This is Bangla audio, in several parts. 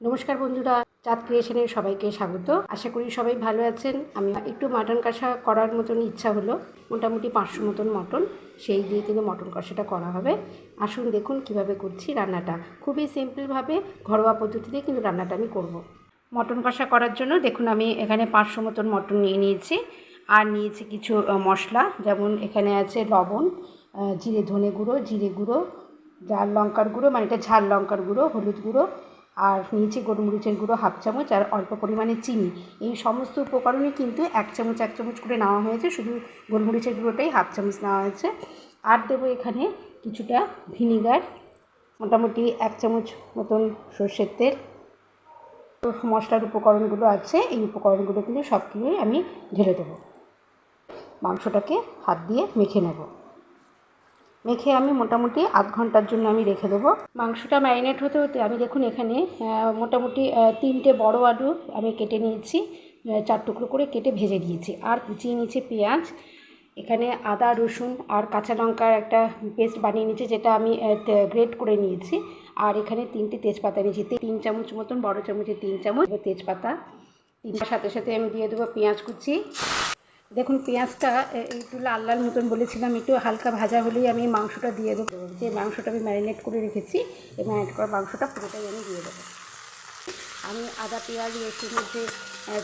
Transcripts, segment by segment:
নমস্কার বন্ধুরা, চাঁদ ক্রিয়েশনের সবাইকে স্বাগত। আশা করি সবাই ভালো আছেন। আমি একটু মাটন কষা করার মতন ইচ্ছা হলো, মোটামুটি 500 মতন মটন, সেই দিয়ে কিন্তু মটন কষাটা করা হবে। আসুন দেখুন কিভাবে করছি রান্নাটা। খুবই সিম্পলভাবে ঘরোয়া পদ্ধতিতে কিন্তু রান্নাটা আমি করব। মটন কষা করার জন্য দেখুন আমি এখানে 500 মতন মটন নিয়ে নিয়েছি, আর নিয়েছি কিছু মশলা, যেমন এখানে আছে লবণ, জিরে ধনে গুঁড়ো, জিরে গুঁড়ো, লাল লঙ্কার গুঁড়ো, মানে এটা ঝাল লঙ্কার গুঁড়ো, হলুদ গুঁড়ো, আর নিয়েছি গোলমরিচের গুঁড়ো 1/2 চামচ, আর অল্প পরিমাণে চিনি। এই সমস্ত উপকরণই কিন্তু 1 চামচ 1 চামচ করে নেওয়া হয়েছে, শুধু গোলমরিচের গুঁড়োটাই 1/2 চামচ নেওয়া হয়েছে। আর দেবো এখানে কিছুটা ভিনিগার, মোটামুটি 1 চামচ মতন সর্ষের তেল। তো মশলার উপকরণগুলো আছে, এই উপকরণগুলো কিন্তু সবগুলোই আমি ঢেলে দেবো। মাংসটাকে হাত দিয়ে মেখে নেব। মেখে আমি মোটামুটি আধ ঘন্টার জন্য আমি রেখে দেবো। মাংসটা ম্যারিনেট হতে হতে আমি দেখুন এখানে মোটামুটি 3টে বড় আলু আমি কেটে নিয়েছি, 4 টুকরো করে কেটে ভেজে দিয়েছি, আর কুচিয়ে নিয়েছি পেঁয়াজ। এখানে আদা রসুন আর কাঁচা লঙ্কার একটা পেস্ট বানিয়ে নিয়েছি, যেটা আমি গ্রেট করে নিয়েছি। আর এখানে 3টে তেজপাতা নিয়েছি, 3 চামচ মতন, বড় চামচে 3 চামচ তেজপাতা। 3টার সাথে সাথে আমি দিয়ে দেবো পেঁয়াজ কুচি। দেখুন পেঁয়াজটা একটু লাল লাল মতন বলেছিলাম, একটু হালকা ভাজা হলেই আমি মাংসটা দিয়ে দেবো। যে মাংসটা আমি ম্যারিনেট করে রেখেছি, এই ম্যারিনেট করা মাংসটা পুরোটাই আমি দিয়ে দেবো। আমি আদা পেঁয়াজ রসুনের যে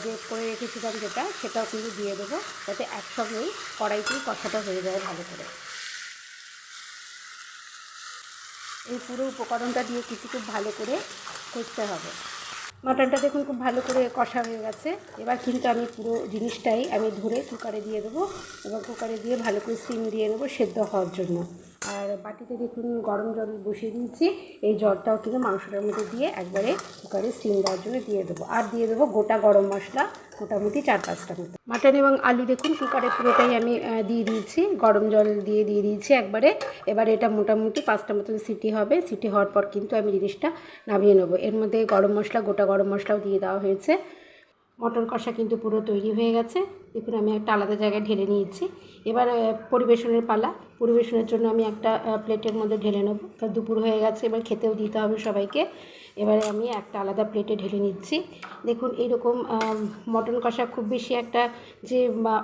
গ্রেট করে রেখেছিলাম সেটাও কিন্তু দিয়ে দেবো, যাতে একসঙ্গেই কড়াইতেই কষাটা হয়ে যায় ভালো করে। এই পুরো উপকরণটা দিয়ে কিন্তু খুব ভালো করে কষতে হবে। মাটনটা দেখুন খুব ভালো করে কষা হয়ে গেছে। এবার কিন্তু আমি পুরো জিনিসটাই আমি ধরে কুকারে দিয়ে দেবো, এবং কুকারে দিয়ে ভালো করে স্টিম দিয়ে নেবো সেদ্ধ হওয়ার জন্য। আর বাটিতে দেখুন গরম জল বসিয়ে দিয়েছি, এই জলটাও কিন্তু মাংসটার মধ্যে দিয়ে একবারে কুকারে স্টিম দেওয়ার জন্য দিয়ে দেবো। আর দিয়ে দেবো গোটা গরম মশলা মোটামুটি 4-5টা মতো। মাটন এবং আলু দেখুন কুকারে পুরোটাই আমি দিয়ে দিয়েছি, গরম জল দিয়ে দিয়েছি একবারে। এবার এটা মোটামুটি 5টা মতন সিটি হবে। সিটি হওয়ার পর কিন্তু আমি জিনিসটা নামিয়ে নেবো। এর মধ্যে গরম মশলা, গোটা গরম মশলাও দিয়ে দেওয়া হয়েছে। মটন কষা কিন্তু পুরো তৈরি হয়ে গেছে। দেখুন আমি একটা আলাদা জায়গায় ঢেলে নিয়েছি। এবার পরিবেশনের পালা। পরিবেশনের জন্য আমি একটা প্লেটের মধ্যে ঢেলে নেব। দুপুর হয়ে গেছে, এবার খেতেও দিতে হবে সবাইকে। এবারে আমি একটা আলাদা প্লেটে ঢেলে নিচ্ছি। দেখুন এইরকম মটন কষা খুব বেশি একটা যে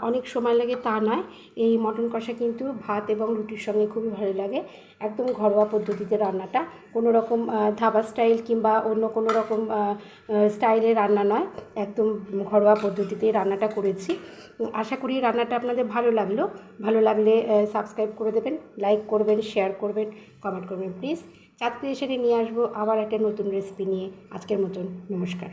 অনেক সময় লাগে তা নয়। এই মটন কষা কিন্তু ভাত এবং রুটির সঙ্গে খুবই ভালো লাগে। একদম ঘরোয়া পদ্ধতিতে রান্নাটা, কোনো রকম ধাবা স্টাইল কিংবা অন্য কোনো রকম স্টাইলের রান্না নয়, একদম ঘরোয়া পদ্ধতিতেই রান্নাটা করেছি। আশা করি রান্নাটা আপনাদের ভালো লাগলো। ভালো লাগলে সাবস্ক্রাইব করে দেবেন, লাইক করবেন, শেয়ার করবেন, কমেন্ট করবেন প্লিজ। চাঁদ ক্রিয়েশনে নিয়ে আসবো আবার একটা নতুন রেসিপি নিয়ে। আজকের মতন নমস্কার।